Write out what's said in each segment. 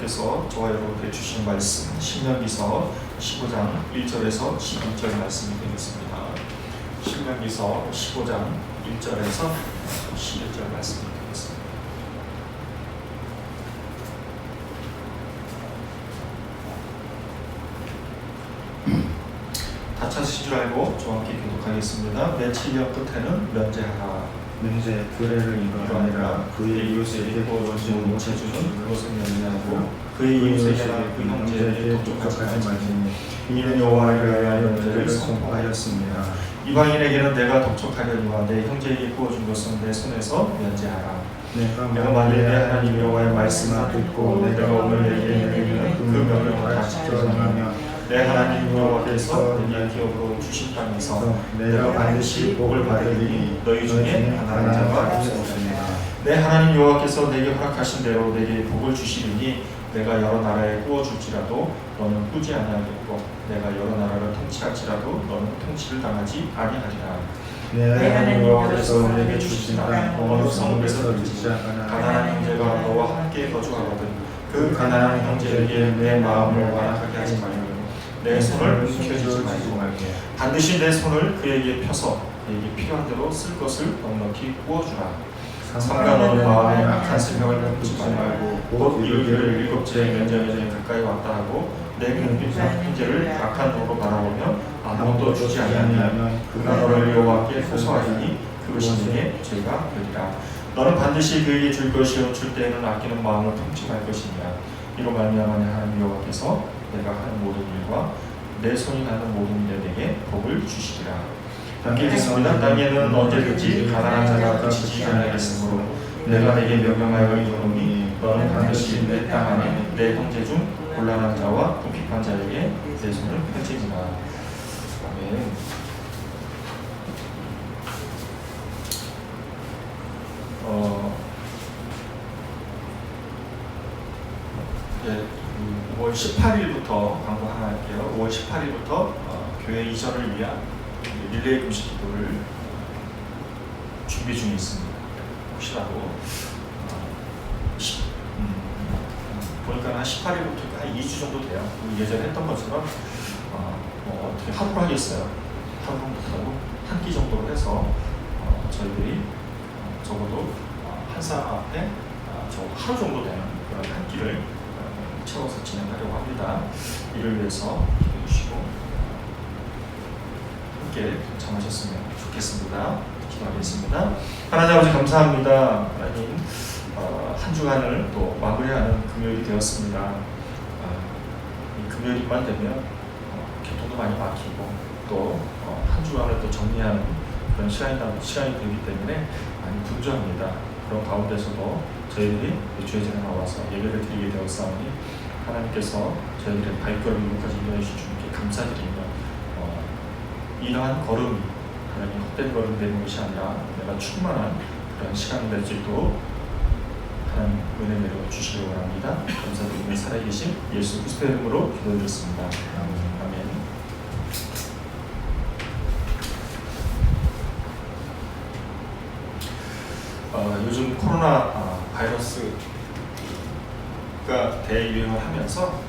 하나님께서 저와 여러분께 주신 말씀 신명기서 15장 1절에서 11절 말씀이 되겠습니다. 신명기서 15장 1절에서 11절 말씀이 되겠습니다. 다 찾으신 줄 알고 저와 함께 교독하겠습니다. 매 7년 끝에는 면제하라. 면제 규례를 이루어내라. 그의 이웃에게 도와주지 못해주는 그것을 면제하고 그의 이웃에게나 그 형제에게 독촉하지 말지니 이는 여호와를 위하여 면제를 선포하였습니다. 이방인에게는 내가 독촉하려니와 내 형제에게 구워준 것은 내 손에서 면제하라. 내가 만일 내 하나님 여호와의 말씀을 듣고 내가 오늘 내게 내리는 그 명령을 다 지켜 행하며 내 하나님 여호와께서 내게 기업으로 주신 땅에서 내가 반드시 복을 받으리니 너희 중에 가난한 자가 없으리라. 내 하나님 여호와께서 내게 허락하신 대로 내게 복을 주시리니 내가 여러 나라에 구워줄지라도 너는 꾸지 아니하겠고 내가 여러 나라를 통치할지라도 너는 통치를 당하지 아니하리라. 내 하나님 여호와께서 내게 주신 땅 어느 성읍에서 듣지 가난한 형제가 너와 함께 거주하거든 그 가난한 형제에게 내 마음을 완악하게 하지 말고 내 손을 움켜쥐지 말고 반드시 내 손을 그에게 펴서 그에게 필요한 대로 쓸 것을 넉넉히 구워주라. 상관없는 마음에 악한 생각을 품지 말고 곧 이르기를 7째 면제에 가까이 왔다 하고 내 공평한 형제를 악한 눈으로 바라보며 아무것도 주지 아니하면 그가 너를 여호와께 호소하리니 그것이 내게 죄가 되리라. 너는 반드시 그에게 줄 것이요 줄 때에는 아끼는 마음을 품지 말 것이니라. 이로 말미암아 내 하나님 여호와께서 내가 하는 모든 일과 내 손이 가는 모든 일에 내게 복을 주시리라. 함께 읽겠습니다. 땅에는 언제든지 가난한 자가 그치지 아니하겠으므로 내가 내게 명령하여 이르노니 너는 반드시 내 땅 안에 내 형제 중 곤란한 자와 궁핍한 자에게 내 손을 펼치리라. 아멘. 네, 5월 18일부터 광고 하나 할게요. 5월 18일부터 교회 이전을 위한 릴레이 금식 기도를 준비 중에 있습니다. 혹시라도 보니까 한 18일부터 한 2주 정도 돼요. 예전에 했던 것처럼 어떻게 하루로 하겠어요. 하루 못하고 한 끼 정도로 해서 저희들이 적어도 한 사람 앞에 적어도 하루 정도 되는 그런 한 끼를 채워서 진행하려고 합니다. 이를 위해서 기도해 주시고 함께 참으셨으면 좋겠습니다. 기도하겠습니다. 하나님 아버지 감사합니다. 하나님 한 주간을 또 마무리하는 금요일이 되었습니다. 이 금요일만 되면 교통도 많이 막히고 또 한 주간을 또 정리하는 그런 시간이 되기 때문에 많이 분주합니다. 그런 가운데서도 저희들이 주의전에 나와서 예배를 드리게 되었사오니 하나님께서 저희들의 발걸음을 여기까지 인도해 주신 주님께 감사드리며 이러한 걸음이 하나님 헛된 걸음이 되는 것이 아니라 내가 충만한 그런 시간이 될 수 있도록 하나님 은혜 내려 주시기 원합니다. 감사드리며 살아계신 예수 그리스도의 이름으로 기도드렸습니다. 아멘. 요즘 코로나 바이러스가 대유행을 하면서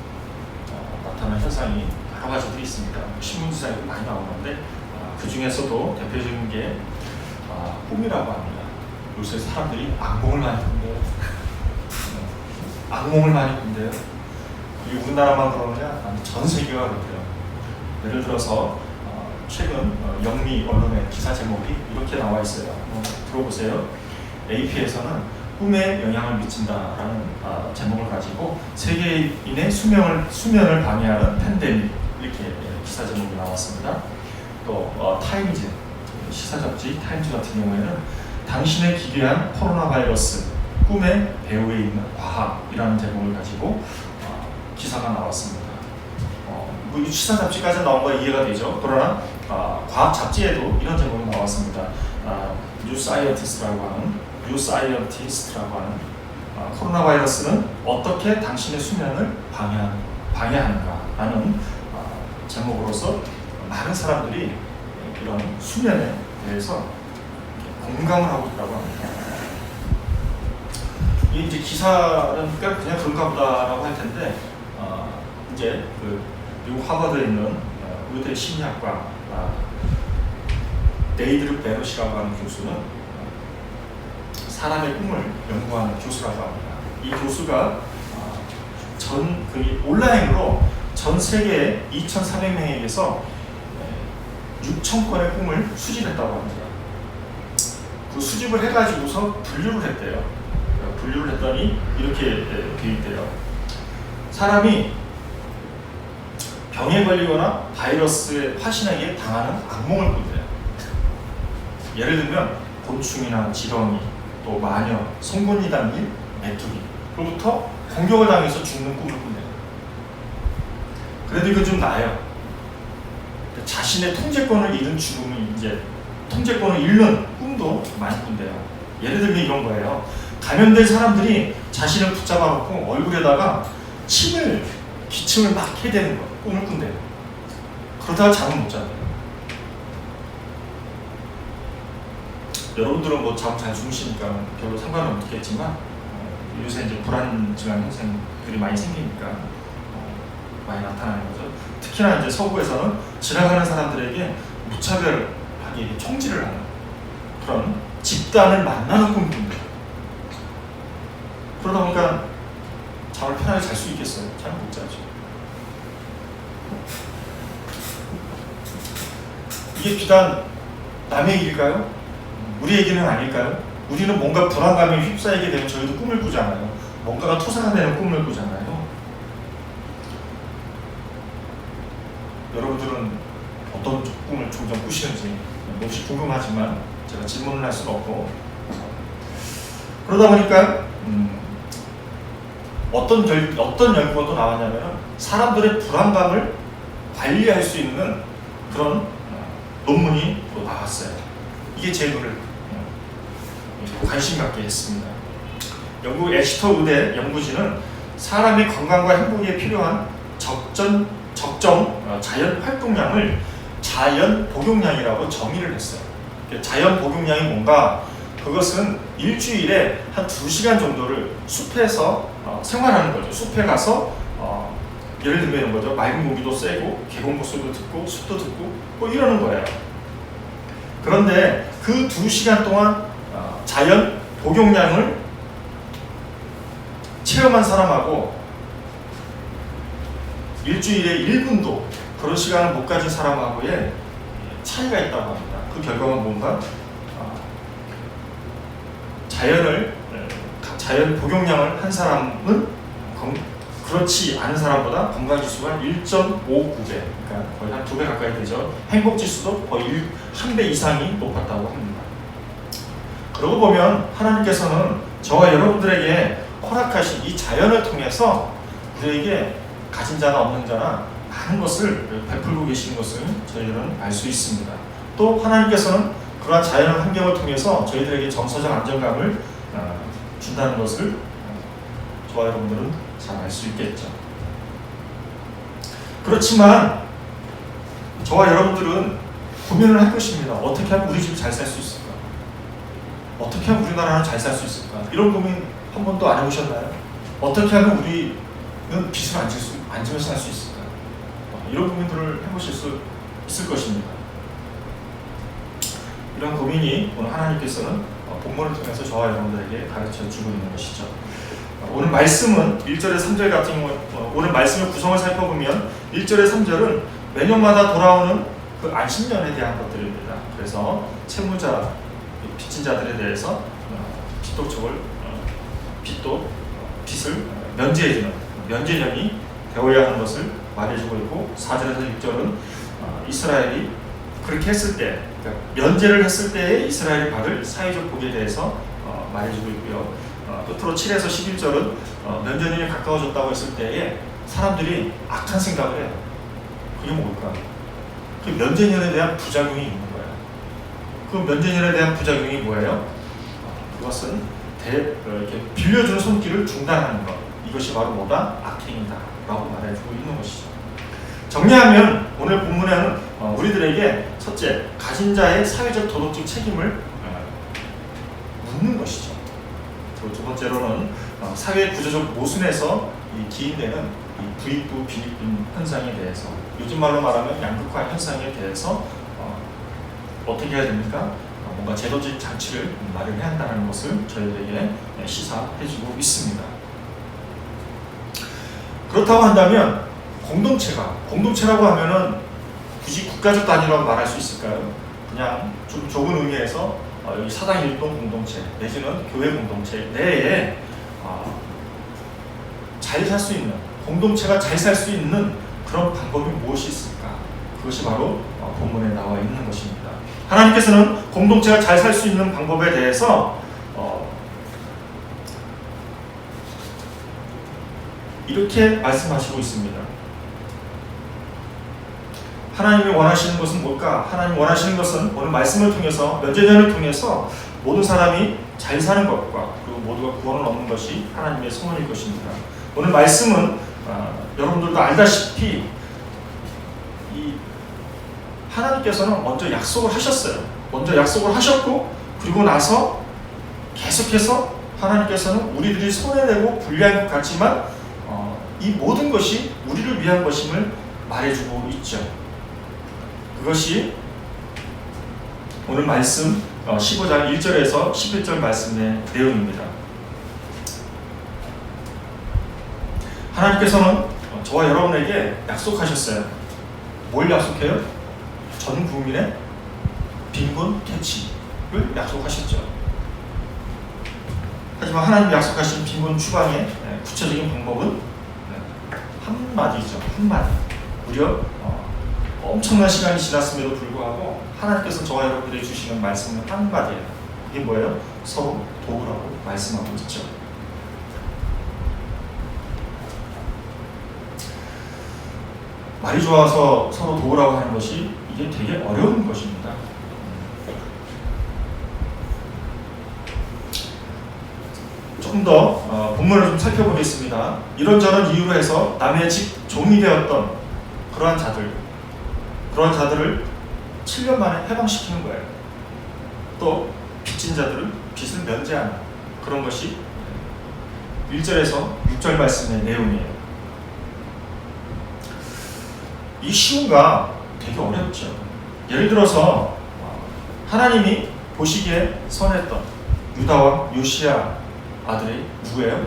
나타난 현상이 여러 가지들이 있습니다. 신문지상에도 많이 나오는데 그 중에서도 대표적인 게 꿈이라고 합니다. 요새 사람들이 악몽을 많이 꾼대요. 악몽을 많이 꾼대요. 이 우리나라만 그러느냐? 아니 전 세계가 그렇대요. 예를 들어서 최근 영미 언론의 기사 제목이 이렇게 나와 있어요. 들어보세요. AP에서는 꿈에 영향을 미친다라는 제목을 가지고 세계인의 수면을 방해하는 팬데믹 이렇게 기사 제목이 나왔습니다. 또 타임즈 시사 잡지 타임즈 같은 경우에는 당신의 기괴한 코로나 바이러스 꿈의 배후에 있는 과학이라는 제목을 가지고 기사가 나왔습니다. 이 시사 잡지까지 나온 거 이해가 되죠. 그러나 과학 잡지에도 이런 제목이 나왔습니다. 뉴사이언티스트라고 하는 코로나 바이러스는 어떻게 당신의 수면을 방해하는가라는 제목으로서 많은 사람들이 이런 수면에 대해서 공감을 하고 있다고 합니다. 이 이제 기사는 그냥 그런가 보다라고 할 텐데, 이제 그 미국 하버드에 있는 의대 심리학과 데이드르 베롯이라고 하는 교수는 사람의 꿈을 연구하는 교수라고 합니다. 이 교수가 온라인으로 전 세계 2,400명에게서 6,000건의 꿈을 수집했다고 합니다. 그 수집을 해가지고서 분류를 했대요. 분류를 했더니 이렇게 돼 있대요. 사람이 병에 걸리거나 바이러스에 화신에게 당하는 악몽을 꾼대요. 예를 들면 곤충이나 지렁이, 또 마녀, 송곳니 담긴 메뚜기, 그로부터 공격을 당해서 죽는 꿈을 꾼대요. 그래도 이건 좀 나아요. 자신의 통제권을 잃은 죽음이 이제 통제권을 잃는 꿈도 많이 꾼대요. 예를 들면 이런 거예요. 감염된 사람들이 자신을 붙잡아 놓고 얼굴에다가 기침을 막 해야 되는 거, 꿈을 꾼대요. 그러다가 잠을 못 자요. 여러분들은 뭐 잠 잘 주무시니까 별로 상관은 없겠지만 요새 이제 불안증한 현상들이 많이 생기니까 많이 나타나는 거죠. 특히나 이제 서구에서는 지나가는 사람들에게 무차별하게 총질을 하는 그런 집단을 만나는 꿈을 꾼대요. 그러다 보니까 잠을 편하게 잘 수 있겠어요? 잘 못 자죠. 이게 비단 남의 일일까요? 우리 얘기는 아닐까요? 우리는 뭔가 불안감에 휩싸이게 되면 저희도 꿈을 꾸잖아요. 뭔가가 투사가 되는 꿈을 꾸잖아요. 여러분들은 어떤 꿈을 종종 꾸시는지 몹시 궁금하지만 제가 질문을 할 수는 없고, 그러다 보니까 어떤 연구가 또 나왔냐면 사람들의 불안감을 관리할 수 있는 그런 논문이 또 나왔어요. 이게 제 눈을 관심 갖게 했습니다. 영국 엑스터 의대 연구진은 사람의 건강과 행복에 필요한 적정 자연 활동량을 자연 복용량이라고 정의를 했어요. 자연 복용량이 뭔가? 그것은 일주일에 한 2시간 정도를 숲에서 생활하는 거죠. 숲에 가서 예를 들면 이런 거죠. 맑은 공기도 쐬고 계곡물 소리도 듣고 숲도 듣고 뭐 이러는 거예요. 그런데 그 2시간 동안 자연 복용량을 체험한 사람하고 일주일에 1분도 그런 시간을 못 가진 사람하고의 차이가 있다고 합니다. 그 결과가 뭔가? 자연 복용량을 한 사람은 그렇지 않은 사람보다 건강지수가 1.59배, 그러니까 거의 한 2배 가까이 되죠. 행복지수도 거의 1배 이상이 높았다고 합니다. 그러고 보면 하나님께서는 저와 여러분들에게 허락하신 이 자연을 통해서 우리에게 가진 자나 없는 자나 많은 것을 베풀고 계신 것을 저희들은 알 수 있습니다. 또 하나님께서는 그러한 자연 환경을 통해서 저희들에게 정서적 안정감을 준다는 것을 저와 여러분들은 잘 알 수 있겠죠. 그렇지만 저와 여러분들은 고민을 할 것입니다. 어떻게 하면 우리 집 잘 살 수 있을까? 어떻게 하면 우리나라는 잘 살 수 있을까? 이런 고민 한 번도 안 해보셨나요? 어떻게 하면 우리는 빚을 안 지면서 살 수 있을까? 이런 고민들을 해보실 수 있을 것입니다. 이런 고민이 오늘 하나님께서는 본문을 통해서 저와 여러분들에게 가르쳐 주고 있는 것이죠. 오늘 말씀은 1절에 3절 같은 경우, 오늘 말씀의 구성을 살펴보면 1절에 3절은 매년마다 돌아오는 그 안식년에 대한 것들입니다. 그래서 채무자, 빚진 자들에 대해서 빚을 면제해주는 면제년이 되어야 하는 것을 말해주고 있고, 4절에서 6절은 이스라엘이 그렇게 했을 때, 그러니까 면제를 했을 때의 이스라엘이 받을 사회적 복에 대해서 말해주고 있고요. 끝으로 7에서 11절은 면제년이 가까워졌다고 했을 때에 사람들이 악한 생각을 해요. 그게 뭘까? 그 면제년에 대한 부작용이 있는 거예요. 그 면제년에 대한 부작용이 뭐예요? 그것은 이렇게 빌려주는 손길을 중단하는 것. 이것이 바로 뭐다? 악행이다 라고 말해주고 있는 것이죠. 정리하면 오늘 본문에는 우리들에게 첫째, 가진 자의 사회적 도덕적 책임을 묻는 것이죠. 그리고 두 번째로는 사회 구조적 모순에서 기인되는 이 부익부 빈익빈 현상에 대해서, 요즘 말로 말하면 양극화 현상에 대해서 어떻게 해야 됩니까? 뭔가 제도적 장치를 마련해야 한다는 것을 저희에게 시사해주고 있습니다. 그렇다고 한다면 공동체라고 하면은 굳이 국가적 단위라고 말할 수 있을까요? 그냥 좀 좁은 의미에서 여기 사당 일동 공동체 내지는 교회 공동체 내에 잘 살 수 있는, 공동체가 잘 살 수 있는 그런 방법이 무엇이 있을까? 그것이 바로 본문에 나와 있는 것입니다. 하나님께서는 공동체가 잘 살 수 있는 방법에 대해서 이렇게 말씀하시고 있습니다. 하나님이 원하시는 것은 뭘까? 하나님 원하시는 것은 오늘 말씀을 통해서, 면제전을 통해서 모든 사람이 잘 사는 것과 그리고 모두가 구원을 얻는 것이 하나님의 소원일 것입니다. 오늘 말씀은 여러분들도 알다시피 이 하나님께서는 먼저 약속을 하셨어요. 먼저 약속을 하셨고, 그리고 나서 계속해서 하나님께서는 우리들이 손해내고 불리한 것 같지만 이 모든 것이 우리를 위한 것임을 말해주고 있죠. 그것이 오늘 말씀 15장 1절에서 11절 말씀의 내용입니다. 하나님께서는 저와 여러분에게 약속하셨어요. 뭘 약속해요? 전 국민의 빈곤 퇴치를 약속하셨죠. 하지만 하나님이 약속하신 빈곤 추방의 구체적인 방법은 한마디죠. 한마디. 무려 엄청난 시간이 지났음에도 불구하고 하나님께서 저와 여러분들에게 주시는 말씀은 한마디예요. 이게 뭐예요? 서로 도우라고 말씀하고 있죠. 말이 좋아서 서로 도우라고 하는 것이 이게 되게 어려운 것입니다. 조금 더 본문을 좀 살펴보겠습니다. 이런저런 이유로 해서 남의 집 종이 되었던 그러한 자들을 7년 만에 해방시키는 거예요. 또 빚진 자들은 빚을 면제하는 그런 것이 1절에서 6절 말씀의 내용이에요. 이 시온가 되게 어렵죠. 예를 들어서 하나님이 보시기에 선했던 유다왕 요시야 아들이 누구예요?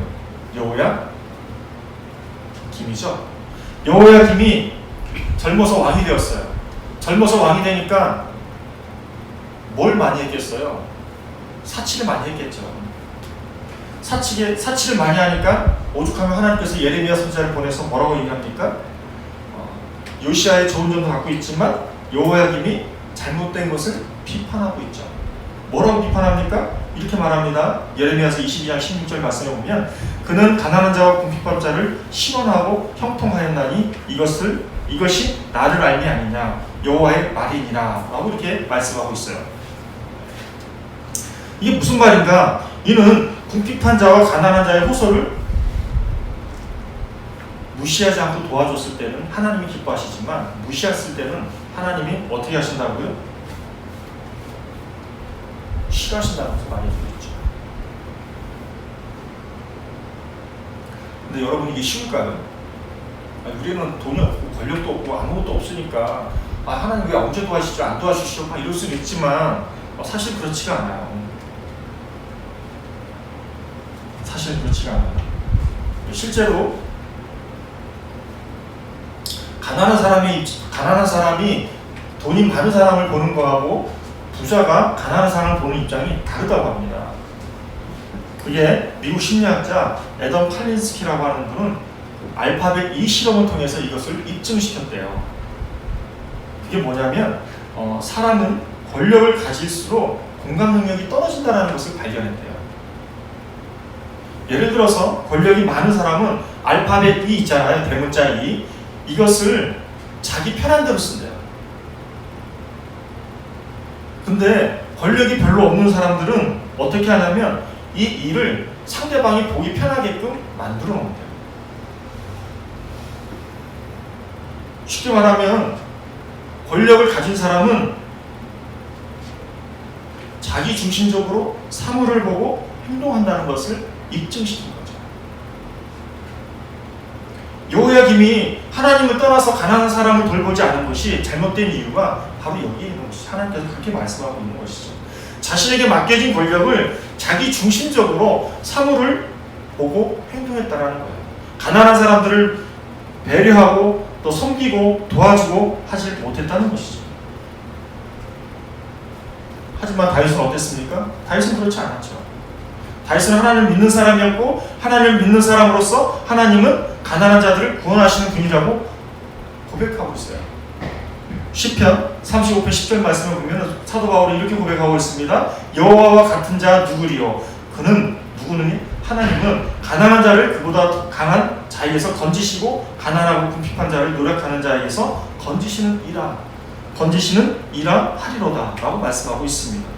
여호야김이죠. 여호야김이 젊어서 왕이 되었어요. 젊어서 왕이 되니까 뭘 많이 했겠어요? 사치를 많이 했겠죠. 사치를 많이 하니까 오죽하면 하나님께서 예레미야 선지자를 보내서 뭐라고 얘기합니까? 요시야의 좋은 점도 갖고 있지만 여호야김이 잘못된 것을 비판하고 있죠. 뭐라고 비판합니까? 이렇게 말합니다. 예레미야서 22장 16절 말씀에 보면 그는 가난한 자와 궁핍한 자를 신원하고 형통하였나니 이것이 나를 알미 아니냐 여호와의 말이니라 라고 이렇게 말씀하고 있어요. 이게 무슨 말인가? 이는 궁핍한 자와 가난한 자의 호소를 무시하지 않고 도와줬을 때는 하나님이 기뻐하시지만 무시했을 때는 하나님이 어떻게 하신다고요? 싫어하신다고 말해주고 있죠. 근데 여러분 이게 쉬울까요? 우리는 돈이 없고 권력도 없고 아무것도 없으니까 하나님 왜 언제 도와주시죠? 안 도와주시죠? 이럴 수는 있지만 사실 그렇지가 않아요. 사실 그렇지가 않아요. 실제로 가난한 사람이 돈이 많은 사람을 보는 거하고 부자가 가난한 사람을 보는 입장이 다르다고 합니다. 그게 미국 심리학자 애덤 칼린스키라고 하는 분은 알파벳 E 실험을 통해서 이것을 입증시켰대요. 그게 뭐냐면 사람은 권력을 가질수록 공감 능력이 떨어진다는 것을 발견했대요. 예를 들어서 권력이 많은 사람은 알파벳 E 있잖아요. 대문자 E. 이것을 자기 편한 대로 쓴대요. 근데 권력이 별로 없는 사람들은 어떻게 하냐면 이 일을 상대방이 보기 편하게끔 만들어 놓는데요. 쉽게 말하면 권력을 가진 사람은 자기 중심적으로 사물을 보고 행동한다는 것을 입증시킨 거죠. 여호야김이 하나님을 떠나서 가난한 사람을 돌보지 않은 것이 잘못된 이유가 바로 여기에 있는 것이죠. 하나님께서 그렇게 말씀하고 있는 것이죠. 자신에게 맡겨진 권력을 자기 중심적으로 사물을 보고 행동했다라는 거예요. 가난한 사람들을 배려하고 또 섬기고 도와주고 하지 못했다는 것이죠. 하지만 다윗은 어땠습니까? 다윗은 그렇지 않았죠. 다윗은 하나님을 믿는 사람이었고 하나님을 믿는 사람으로서 하나님은 가난한 자들을 구원하시는 분이라고 고백하고 있어요. 시편 35편 10절 말씀을 보면 사도 바울이 이렇게 고백하고 있습니다. 여호와와 같은 자 누구리요? 그는 누구느니? 하나님은 가난한 자를 그보다 더 강한 자에게서 건지시고 가난하고 궁핍한 자를 노력하는 자에게서 건지시는 이라 하리로다 라고 말씀하고 있습니다.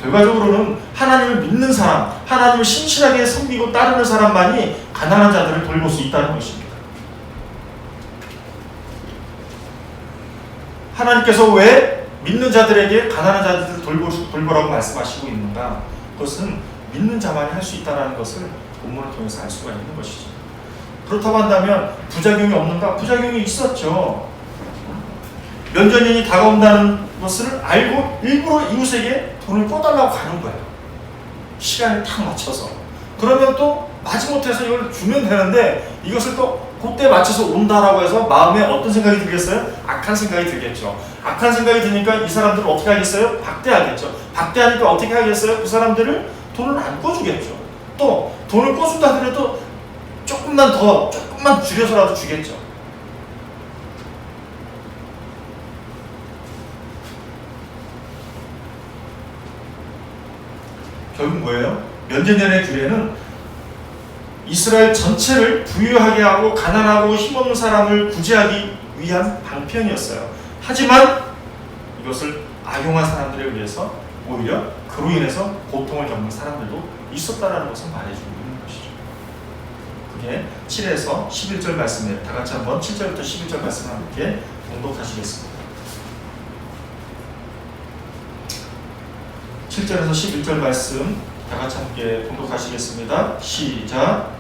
결과적으로는 하나님을 믿는 사람, 하나님을 신실하게 섬기고 따르는 사람만이 가난한 자들을 돌볼 수 있다는 것입니다. 하나님께서 왜 믿는 자들에게 가난한 자들을 돌보라고 말씀하시고 있는가? 그것은 믿는 자만이 할 수 있다는 것을 본문을 통해서 알 수가 있는 것이죠. 그렇다고 한다면 부작용이 없는가? 부작용이 있었죠. 면전인이 다가온다는 것을 알고 일부러 이웃에게 돈을 꿔달라고 가는 거예요. 시간을 딱 맞춰서. 그러면 또 마지못해서 이걸 주면 되는데 이것을 또 그때 맞춰서 온다라고 해서 마음에 어떤 생각이 들겠어요? 악한 생각이 들겠죠. 악한 생각이 드니까 이 사람들은 어떻게 하겠어요? 박대하겠죠. 박대하니까 어떻게 하겠어요? 그 사람들을 돈을 안 꿔주겠죠. 또 돈을 꿔준다 하더라도 조금만 줄여서라도 주겠죠. 결국 뭐예요? 면제년의 규례는 이스라엘 전체를 부유하게 하고 가난하고 힘없는 사람을 구제하기 위한 방편이었어요. 하지만 이것을 악용한 사람들에 의해서 오히려 그로 인해서 고통을 겪는 사람들도 있었다라는 것을 말해주고 있는 것이죠. 그게 7에서 11절 말씀이에요. 다 같이 한번 7절부터 11절 말씀을 함께 봉독하시겠습니다. 7절에서 11절 말씀 다 같이 함께 봉독하시겠습니다. 시작.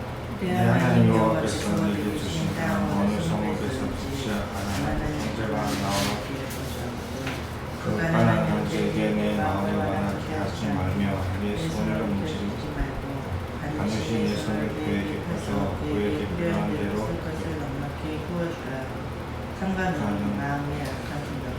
내 하나님 여호와께서 내게 주신 어느 성읍에서 시작하는 형제가 나와 그 가난한 형제에게 내 마음을 완악케 하지 말며 내 손을 움직이지 말고 반드시 내 손을 그에게 펴서 그에게 필요한 대로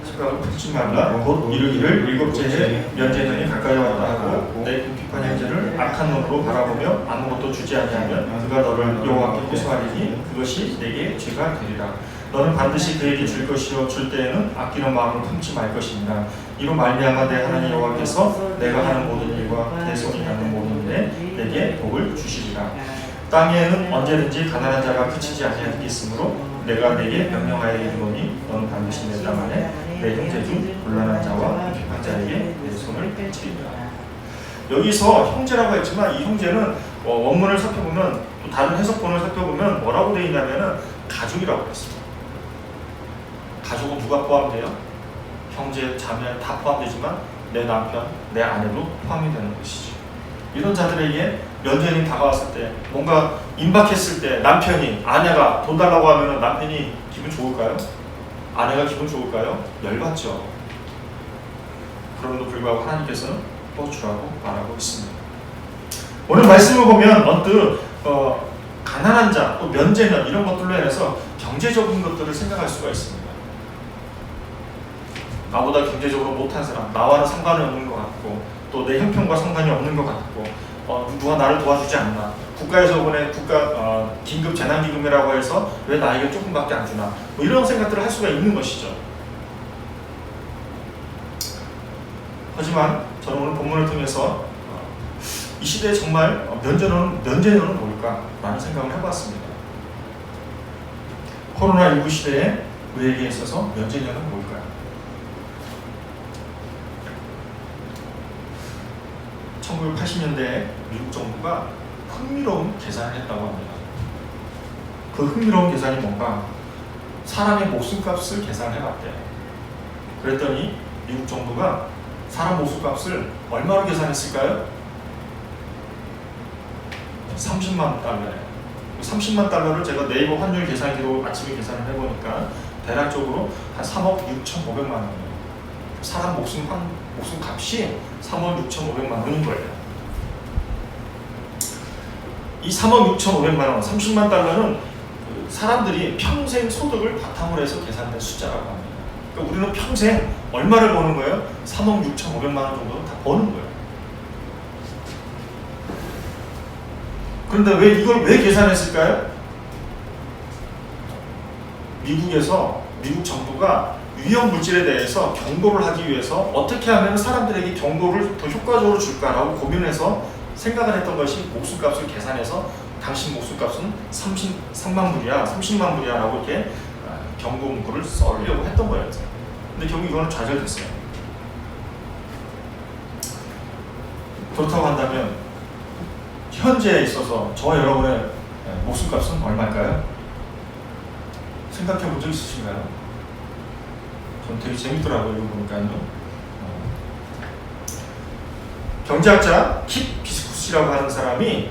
생각을 푸지 말라. 곧 이르기를 일곱째 해 면제년이 가까이 왔다 하고 내 궁핍한 형제를 악한 눈으로 바라보며 아무것도 주지 아니하면 그가 너를 여호와께 고소하리니 그것이 내게 죄가 되리라. 너는 반드시 그에게 줄 것이요 줄 때에는 아끼는 마음을 품지 말 것입니다. 이로 말미암아 내 하나님 여호와께서 내가 하는 모든 일과 내 손이 하는 모든 일에 내게 복을 주시리라. 땅에는 언제든지 가난한 자가 그치지 아니하겠으므로 내가 내게 명령하여 이르노니 너는 반드시 내 땅 안에 내 형제 중 곤란한 자와 궁핍한 자에게 내 손을 펼치리라. 여기서 형제라고 했지만 이 형제는 원문을 살펴보면 또 다른 해석본을 살펴보면 뭐라고 되어 있냐면은 가족이라고 했습니다. 가족은 누가 포함돼요? 형제, 자매 다 포함되지만 내 남편, 내 아내도 포함이 되는 것이죠. 이런 자들에게 면제인이 다가왔을 때 뭔가 임박했을 때 남편이 아내가 돈 달라고 하면 남편이 기분 좋을까요? 아내가 기분 좋을까요? 열받죠. 그럼에도 불구하고 하나님께서는 또 주라고 말하고 있습니다. 오늘 말씀을 보면 언뜻 가난한 자, 또 면제년 이런 것들로 인해서 경제적인 것들을 생각할 수가 있습니다. 나보다 경제적으로 못한 사람, 나와는 상관이 없는 것 같고 또 내 형편과 상관이 없는 것 같고 누가 나를 도와주지 않나, 국가에서 이번에 긴급 재난기금이라고 해서 왜 나에게 조금밖에 안 주나, 뭐 이런 생각들을 할 수가 있는 것이죠. 하지만 저는 오늘 본문을 통해서 이 시대에 정말 면제년은 뭘까라는 생각을 해봤습니다. 코로나19 시대에 우리에게 있어서 면제년은 뭘까요? 1980년대에 미국 정부가 흥미로운 계산을 했다고 합니다. 그 흥미로운 계산이 뭔가 사람의 목숨값을 계산해봤대요. 그랬더니 미국 정부가 사람 목숨값을 얼마로 계산했을까요? 30만 달러예요. 30만 달러를 제가 네이버 환율 계산기로 아침에 계산을 해보니까 대략적으로 한 3억 6,500만 원이에요. 사람 목숨 값이 3억 6,500만 원인 거예요. 이 3억 6,500만 원, 30만 달러는 사람들이 평생 소득을 바탕으로 해서 계산된 숫자라고 합니다. 그러니까 우리는 평생 얼마를 버는 거예요? 3억 6,500만 원 정도는 다 버는 거예요. 그런데 이걸 왜 계산했을까요? 미국 정부가 위험 물질에 대해서 경고를 하기 위해서 어떻게 하면 사람들에게 경고를 더 효과적으로 줄까라고 고민해서 생각을 했던 것이 목숨값을 계산해서 당신 목숨값은 33만 불이야, 30만 불이야 라고 이렇게 경고 문구를 써려고 했던 거였어요. 근데 결국 이거는 좌절됐어요. 그렇다고 한다면 현재에 있어서 저와 여러분의 목숨값은 얼마일까요? 생각해 본 적 있으신가요? 전 되게 재밌더라고요. 이거 보니까요. 경제학자 킷 비스쿠스라고 하는 사람이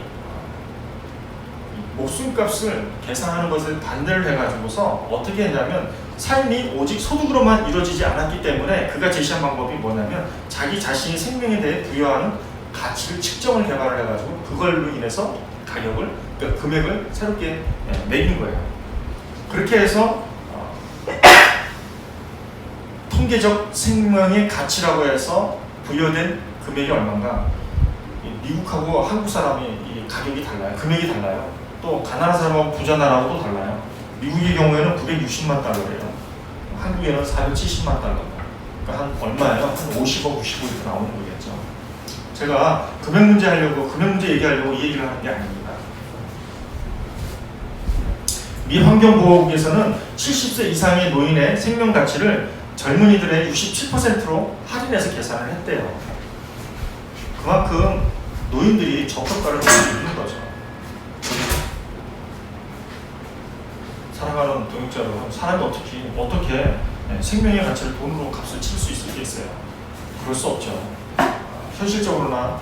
목숨값을 계산하는 것에 반대를 해가지고서 어떻게 했냐면 삶이 오직 소득으로만 이루어지지 않았기 때문에 그가 제시한 방법이 뭐냐면 자기 자신의 생명에 대해 부여하는 가치를 측정을 개발을 해가지고 그걸로 인해서 가격을, 그러니까 금액을 새롭게 매긴 거예요. 그렇게 해서 통계적 생명의 가치라고 해서 부여된 금액이 얼마인가? 미국하고 한국 사람이 이 가격이 달라요. 금액이 달라요. 또 가난한 사람하고 부자 나라하고도 달라요. 미국의 경우에는 960만 달러래요. 한국에는 470만 달러. 그러니까 한 얼마예요? 한 50억, 60억 이렇게 나오는 거겠죠. 제가 금액 문제 얘기하려고 이 얘기를 하는 게 아닙니다. 미 환경보호국에서는 70세 이상의 노인의 생명 가치를 젊은이들의 67%로 할인해서 계산을 했대요. 그만큼 노인들이 저평가를 받고 있는 거죠. 사랑하는 동역자 여러분, 사람이 어떻게 생명의 가치를 돈으로 값을 칠 수 있겠어요? 그럴 수 없죠. 현실적으로나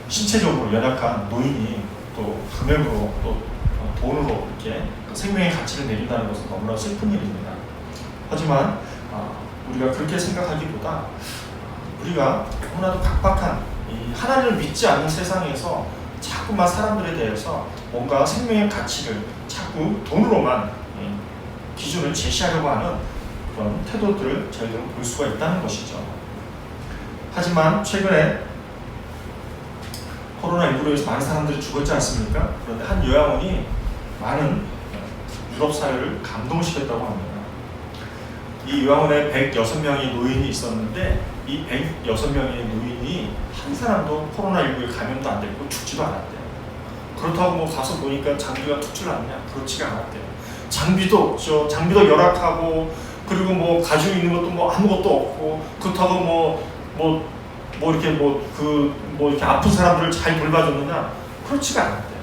신체적으로 연약한 노인이 또 금액으로 또 돈으로 이렇게 생명의 가치를 내린다는 것은 너무나 슬픈 일입니다. 하지만 우리가 그렇게 생각하기보다 우리가 너무나도 각박한 이 하나님을 믿지 않는 세상에서 자꾸만 사람들에 대해서 뭔가 생명의 가치를 자꾸 돈으로만 기준을 제시하려고 하는 그런 태도들을 저희들은 볼 수가 있다는 것이죠. 하지만 최근에 코로나19로 인해서 많은 사람들이 죽었지 않습니까? 그런데 한 요양원이 많은 유럽 사회를 감동시켰다고 합니다. 이 요양원에 106명의 노인이 있었는데 이 106명의 노인이 한 사람도 코로나19에 감염도 안 됐고 죽지도 않았대요. 그렇다고 뭐 가서 보니까 장비가 특출났냐? 그렇지가 않았대요. 장비도 없죠. 장비도 열악하고 그리고 뭐 가지고 있는 것도 뭐 아무것도 없고 그렇다고 이렇게 아픈 사람들을 잘 돌봐줬느냐? 그렇지가 않았대요.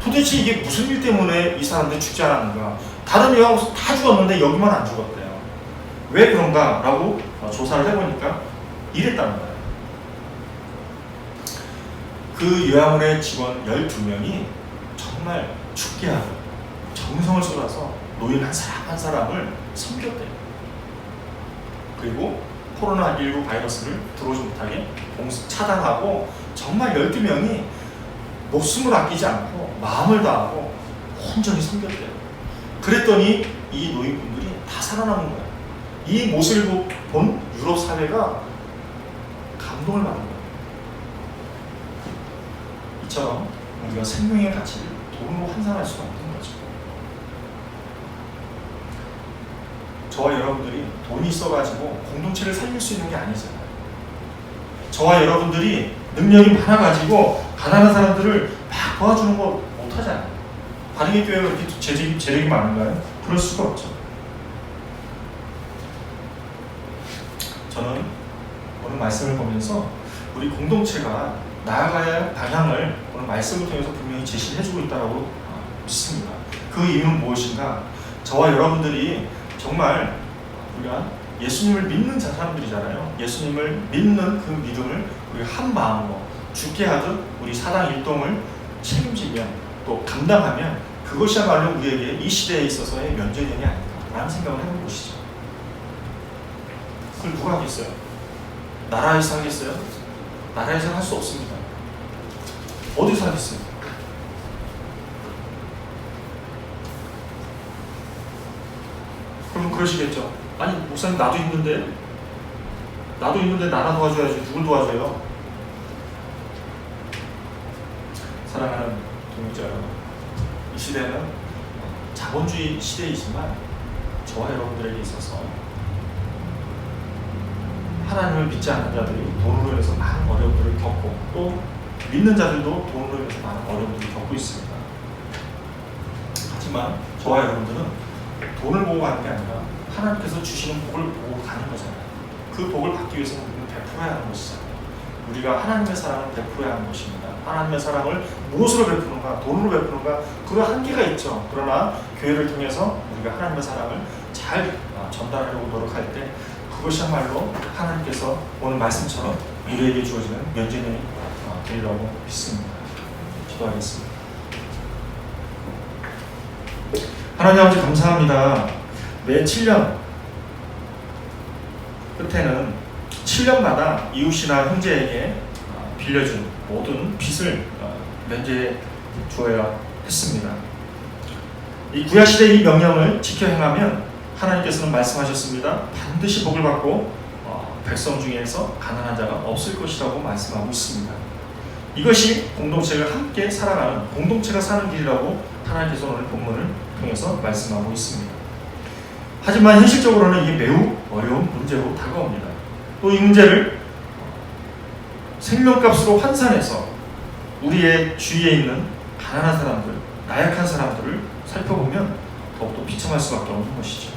도대체 이게 무슨 일 때문에 이 사람들이 죽지 않았는가? 다른 요양원에서 다 죽었는데 여기만 안 죽었대요. 왜 그런가? 라고 조사를 해보니까 이랬다는 거예요. 그 요양원의 직원 12명이 정말 죽게 하고 정성을 쏟아서 노인 한 사람 한 사람을 섬겼대요. 그리고 코로나19 바이러스를 들어오지 못하게 차단하고 정말 12명이 목숨을 아끼지 않고 마음을 다하고 온전히 섬겼대요. 그랬더니 이 노인분들이 다 살아남은 거예요. 이 모습을 본 유럽 사회가 감동을 받는 거예요. 이처럼 우리가 생명의 가치를 돈으로 환산할 수가 없는 거죠. 저와 여러분들이 돈이 있어가지고 공동체를 살릴 수 있는 게 아니잖아요. 저와 여러분들이 능력이 많아가지고 가난한 사람들을 막 도와주는 거 못하잖아요. 바르게 교회가 그렇게 재력이 많은가요? 그럴 수가 없죠. 저는 오늘 말씀을 보면서 우리 공동체가 나아가야 할 방향을 오늘 말씀을 통해서 분명히 제시를 해주고 있다고 믿습니다. 그 이유는 무엇인가? 저와 여러분들이 정말 우리가 예수님을 믿는 사람들이잖아요. 예수님을 믿는 그 믿음을 우리가 한 마음으로 죽게 하듯 우리 사당 일동을 책임지면 또 감당하면 그것이야말로 우리에게 이 시대에 있어서의 면죄전이 아닐까라는 생각을 해본 것이죠. 그걸 누가 하겠어요? 나라에서 하겠어요? 나라에서 할 수 없습니다. 어디서 하겠어요? 그럼 그러시겠죠. 아니 목사님 나도 있는데 나라 도와줘야지. 누굴 도와줘요? 사랑하는 동역자 여러분, 이 시대는 자본주의 시대이지만 저와 여러분들에게 있어서 하나님을 믿지 않는 자들이 돈으로 인해서 많은 어려움들을 겪고 또 믿는 자들도 돈으로 인해서 많은 어려움들을 겪고 있습니다. 하지만 저와 여러분들은 돈을 보고 가는 게 아니라 하나님께서 주시는 복을 보고 가는 거잖아요. 그 복을 받기 위해서는 우리는 베풀어야 하는 것이잖아요. 우리가 하나님의 사랑을 베풀어야 하는 것입니다. 하나님의 사랑을 무엇으로 베푸는가? 돈으로 베푸는가? 그런 한계가 있죠. 그러나 교회를 통해서 우리가 하나님의 사랑을 잘 전달하려고 노력할 때 그것이야말로 하나님께서 오늘 말씀처럼 우리에게 주어지는 면죄전이 되리라고 믿습니다. 기도하겠습니다. 하나님 아버지 감사합니다. 매 7년 끝에는 7년마다 이웃이나 형제에게 빌려준 모든 빚을 면제해 주어야 했습니다. 이 구약시대의 이 명령을 지켜 행하면 하나님께서는 말씀하셨습니다. 반드시 복을 받고 백성 중에서 가난한 자가 없을 것이라고 말씀하고 있습니다. 이것이 공동체가 함께 살아가는 공동체가 사는 길이라고 하나님께서 오늘 본문을 통해서 말씀하고 있습니다. 하지만 현실적으로는 이게 매우 어려운 문제로 다가옵니다. 또 이 문제를 생명값으로 환산해서 우리의 주위에 있는 가난한 사람들, 나약한 사람들을 살펴보면 더욱더 비참할 수밖에 없는 것이죠.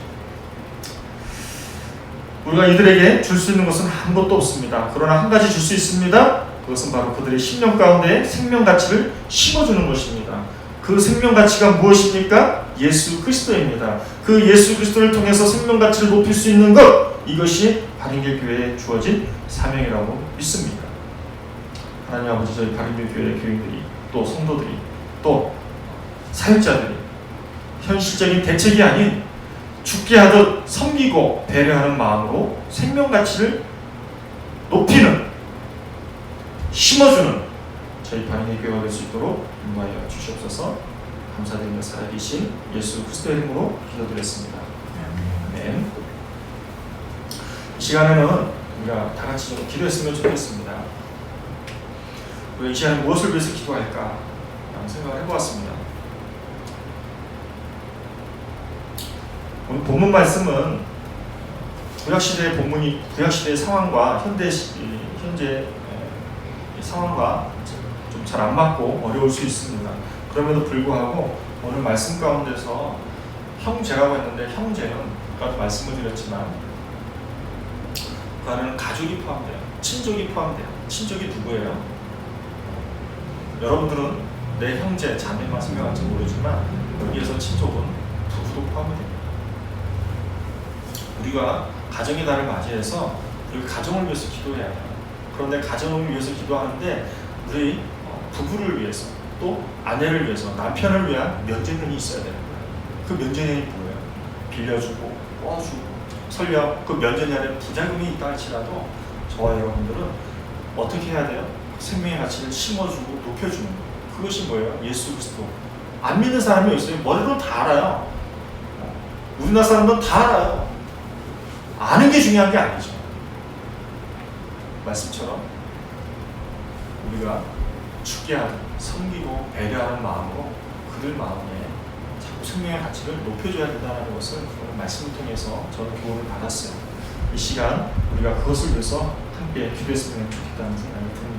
우리가 이들에게 줄 수 있는 것은 아무것도 없습니다. 그러나 한 가지 줄 수 있습니다. 그것은 바로 그들의 심령 가운데 생명 가치를 심어주는 것입니다. 그 생명 가치가 무엇입니까? 예수 그리스도입니다. 그 예수 그리스도를 통해서 생명 가치를 높일 수 있는 것, 이것이 바른길 교회에 주어진 사명이라고 믿습니다. 하나님 아버지, 저희 바른길 교회 교인들이 또 성도들이 또 사역자들이 현실적인 대책이 아닌 죽게 하듯 섬기고 배려하는 마음으로 생명 가치를 높이는, 심어주는 저희 바른길 교회가 될 수 있도록 인도하여 주시옵소서. 감사드리며 살아계신 예수 그리스도의 이름으로 기도드렸습니다. 아멘. 이 시간에는 우리가 다 같이 좀 기도했으면 좋겠습니다. 우리가 이 시간에 무엇을 위해서 기도할까 라는 생각을 해보았습니다. 오늘 본문 말씀은 구약시대의 본문이 구약시대의 상황과 현재 상황과 좀 잘 안 맞고 어려울 수 있습니다. 그럼에도 불구하고 오늘 말씀 가운데서 형제라고 했는데 형제는 아까도 말씀을 드렸지만 그 안에는 가족이 포함돼요. 친족이 포함돼요. 친족이 누구예요? 여러분들은 내 형제, 자매만 생각할지 모르지만 여기에서 친족은 부부도 포함이 됩니다. 우리가 가정의 달을 맞이해서 우리 가정을 위해서 기도해야 해요. 그런데 가정을 위해서 기도하는데 우리 부부를 위해서 또 아내를 위해서 남편을 위한 면죄전이 있어야 되는 거예요. 그 면죄전이 뭐예요? 빌려주고 꿔주고 설령 그 면죄전 안에 부자금이 있다 할지라도 저와 여러분들은 어떻게 해야 돼요? 생명의 가치를 심어주고 높여주는 거예요. 그것이 뭐예요? 예수 그리스도. 안 믿는 사람이 있어요. 머리로 다 알아요. 우리나라 사람들은 다 알아요. 아는 게 중요한 게 아니죠. 말씀처럼 우리가 죽게 하는, 섬기고 배려하는 마음으로 그들 마음에 자꾸 생명의 가치를 높여줘야 된다는 것을 오늘 말씀을 통해서 저는 교훈을 받았어요. 이 시간 우리가 그것을 위해서 함께 기도했으면 좋겠다는 생각이 듭니다.